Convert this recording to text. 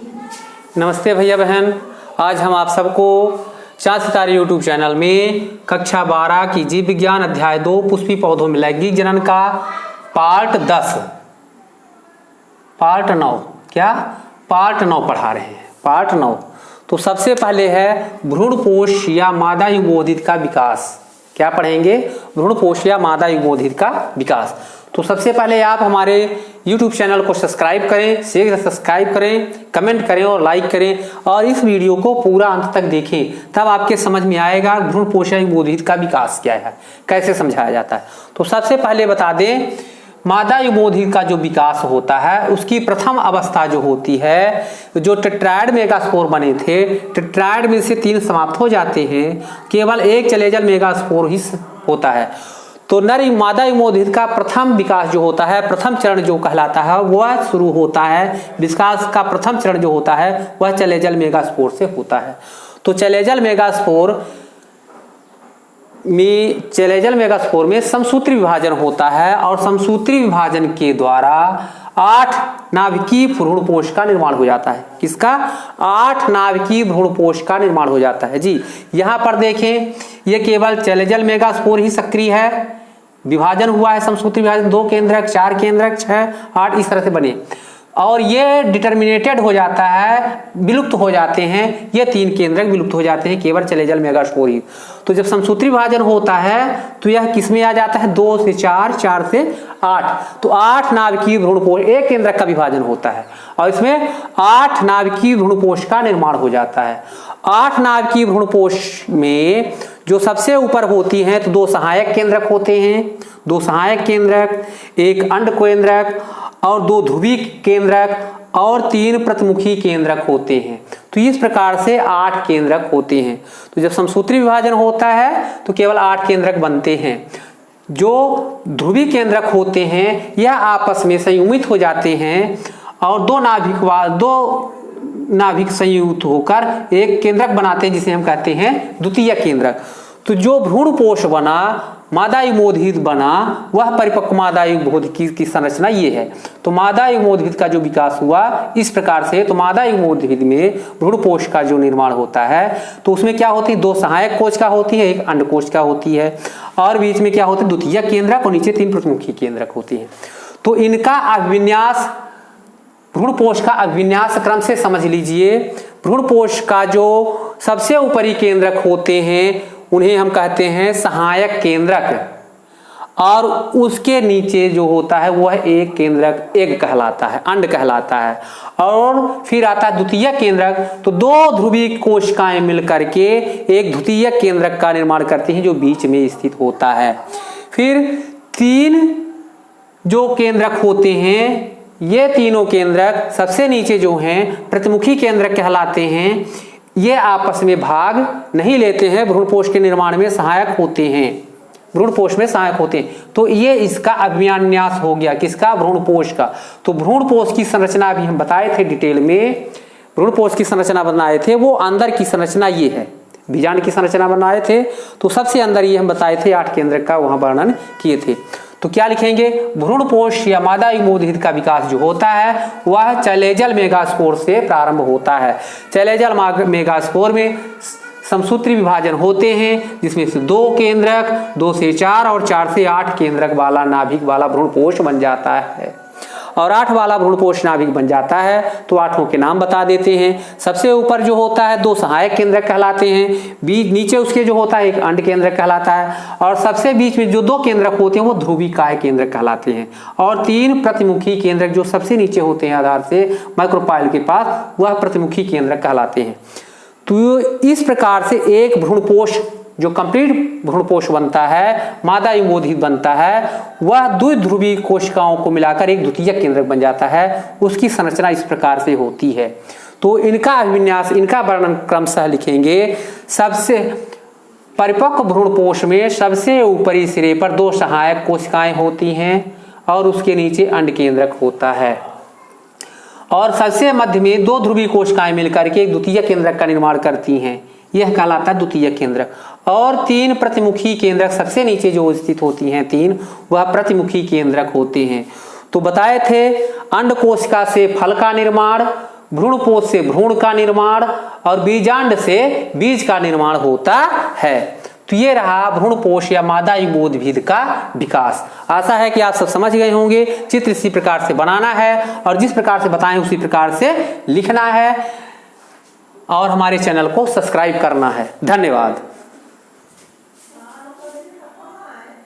नमस्ते भैया बहन। आज हम आप सबको चाँद सितारे यूट्यूब चैनल में कक्षा 12 की जीव विज्ञान अध्याय 2 पुष्पी पौधों में लैंगिक जनन का पार्ट 9 पढ़ा रहे हैं। पार्ट 9। तो सबसे पहले है भ्रूणपोष या मादा युग्मोद्भिद का विकास। क्या पढ़ेंगे? भ्रूणपोष या मादा युग्मोद्भिद का विकास। तो सबसे पहले आप हमारे YouTube चैनल को सब्सक्राइब करें, शीघ्र सब्सक्राइब करें, कमेंट करें और लाइक करें और इस वीडियो को पूरा अंत तक देखें, तब आपके समझ में आएगा भ्रूणपोष या युग्मोद्भिद का विकास क्या है, कैसे समझाया जाता है। तो सबसे पहले बता दें, मादा युग्मोद्भिद का जो विकास होता है उसकी प्रथम अवस्था जो होती है, जो टेट्राएड मेगास्पोर बने थे, टेट्राएड में से 3 समाप्त हो जाते हैं, केवल एक चलेजल मेगास्पोर ही होता है। तो नर मादा युग्मोद्भिद का प्रथम विकास जो होता है, प्रथम चरण जो कहलाता है, वह शुरू होता है, विकास का प्रथम चरण जो होता है वह चलेजल मेगास्पोर से होता है। तो चलेजल मेगास्पोर में समसूत्री विभाजन होता है और समसूत्री विभाजन के द्वारा 8 नाभिकीय भ्रूणपोष का निर्माण हो जाता है। किसका? 8 नाभिकीय भ्रूणपोष का निर्माण हो जाता है जी। यहाँ पर देखें, ये केवल चलेजल मेगास्पोर ही सक्रिय है, विभाजन हुआ है, समसूत्री विभाजन 2 केंद्रक, 4 केंद्रक, 6, 8 इस तरह से बने और ये डिटर्मिनेटेड हो जाता है, विलुप्त हो जाते हैं, ये 3 केंद्रक विलुप्त हो जाते हैं, केवल चलेजल मेगास्पोर ही। तो जब समसूत्री विभाजन होता है तो यह किसमें आ जाता है? 2 से 4, 4 से 8। तो 8 नाभिकीय भ्रूणपोष, एक केंद्रक का विभाजन होता है और इसमें 8 नाभिकीय भ्रूणपोष का निर्माण हो जाता है। 8 नाभिकीय भ्रूणपोष में जो सबसे ऊपर होती हैं तो 2 सहायक केंद्रक होते हैं, 2 सहायक केंद्रक, एक अंड केंद्रक और 2 ध्रुवी केंद्रक और 3 प्रतिमुखी केंद्रक होते हैं। तो इस प्रकार से 8 केंद्रक होते हैं। तो जब समसूत्री विभाजन होता है तो केवल 8 केंद्रक बनते हैं। जो ध्रुवी केंद्रक होते हैं यह आपस में संयुग्मित हो जाते हैं और 2 नाभिक संयुक्त होकर एक केंद्रक बनाते हैं, जिसे हम कहते हैं द्वितीय केंद्रक। तो जो भ्रूणपोष बना, मादा युग्मोद्भिद बना, वह परिपक्व मादा युग्मोद्भिद की संरचना ये है। तो मादा युग्मोद्भिद का जो विकास हुआ इस प्रकार से, तो मादा युग्मोद्भिद में भ्रूणपोष का जो निर्माण होता है तो उसमें क्या होती है? 2 सहायक कोशिका होती है, एक अंड कोशिका होती है और बीच में क्या होती है? द्वितीय केंद्रक और नीचे 3 प्रतिमुखी केंद्रक होती है। तो इनका अभिविन्यास, भ्रूणपोष का अभिविन्यास क्रम से समझ लीजिए। भ्रूणपोष का जो सबसे ऊपरी केंद्रक होते हैं उन्हें हम कहते हैं सहायक केंद्रक और उसके नीचे जो होता है वह एक केंद्रक एग कहलाता है, अंड कहलाता है। और फिर आता है द्वितीय केंद्रक। तो 2 ध्रुवी कोशिकाएं मिलकर के एक द्वितीय केंद्रक का निर्माण करती हैं जो बीच में स्थित होता है। फिर 3 जो केंद्रक होते हैं, ये तीनों केंद्रक सबसे नीचे जो हैं प्रतिमुखी केंद्रक कहलाते हैं। ये आपस में भाग नहीं लेते हैं, भ्रूणपोष के निर्माण में सहायक होते हैं, भ्रूणपोष में सहायक होते हैं। तो ये इसका अभिविन्यास हो गया, किसका? भ्रूणपोष का। तो भ्रूणपोष की संरचना भी हम बताए थे डिटेल में, भ्रूणपोष की संरचना बनाए थे, वो अंदर की संरचना ये है, बीजांड की संरचना बनाए थे। तो सबसे अंदर ये हम बताए थे 8 केंद्रक का वहां वर्णन किए थे। तो क्या लिखेंगे? भ्रूणपोष या मादा युग्मोद्भिद का विकास जो होता है वह चलेजल मेगास्पोर से प्रारंभ होता है। चलेजल मेगास्पोर में समसूत्री विभाजन होते हैं जिसमें से 2 केंद्रक, 2 से 4 और 4 से 8 केंद्रक वाला नाभिक वाला भ्रूणपोष बन जाता है और 8 वाला भ्रूणपोष नाभिक बन जाता है। तो 8 के नाम बता देते हैं। सबसे ऊपर जो होता है 2 सहायक केंद्रक कहलाते हैं, बीच नीचे उसके जो होता है एक अंड केंद्रक कहलाता है और सबसे बीच में जो 2 केंद्रक होते हैं वो ध्रुवीकाय केंद्रक कहलाते हैं और 3 प्रतिमुखी केंद्रक जो सबसे नीचे होते हैं आधार से माइक्रोपाइल के पास, वह प्रतिमुखी केंद्रक कहलाते हैं। तो इस प्रकार से एक भ्रूणपोष जो कंप्लीट भ्रूणपोष बनता है, मादा युग्मोद्भिद बनता है, वह द्विध्रुवी कोशिकाओं को मिलाकर एक द्वितीय केंद्रक बन जाता है। उसकी संरचना इस प्रकार से होती है। तो इनका अभिविन्यास, इनका वर्णन क्रमशः लिखेंगे। सबसे परिपक्व भ्रूणपोष में सबसे ऊपरी सिरे पर 2 सहायक कोशिकाएं होती हैं और उसके नीचे अंड केंद्रक होता है और सबसे मध्य में 2 ध्रुवी कोशिकाएं मिलकर के एक द्वितीय केंद्रक का निर्माण करती हैं, यह कहलाता है द्वितीय केंद्रक। और 3 प्रतिमुखी केंद्रक सबसे नीचे जो स्थित होती हैं 3, वह प्रतिमुखी केंद्रक होते हैं। तो बताए थे अंड कोशिका से फल का निर्माण, भ्रूणपोष से भ्रूण का निर्माण और बीजांड से बीज का निर्माण होता है। तो ये रहा भ्रूणपोष या मादा युग्म उद्भिद का विकास। आशा है कि आप सब समझ गए होंगे। चित्र इसी प्रकार से बनाना है और जिस प्रकार से बताएं उसी प्रकार से लिखना है और हमारे चैनल को सब्सक्राइब करना है। धन्यवाद।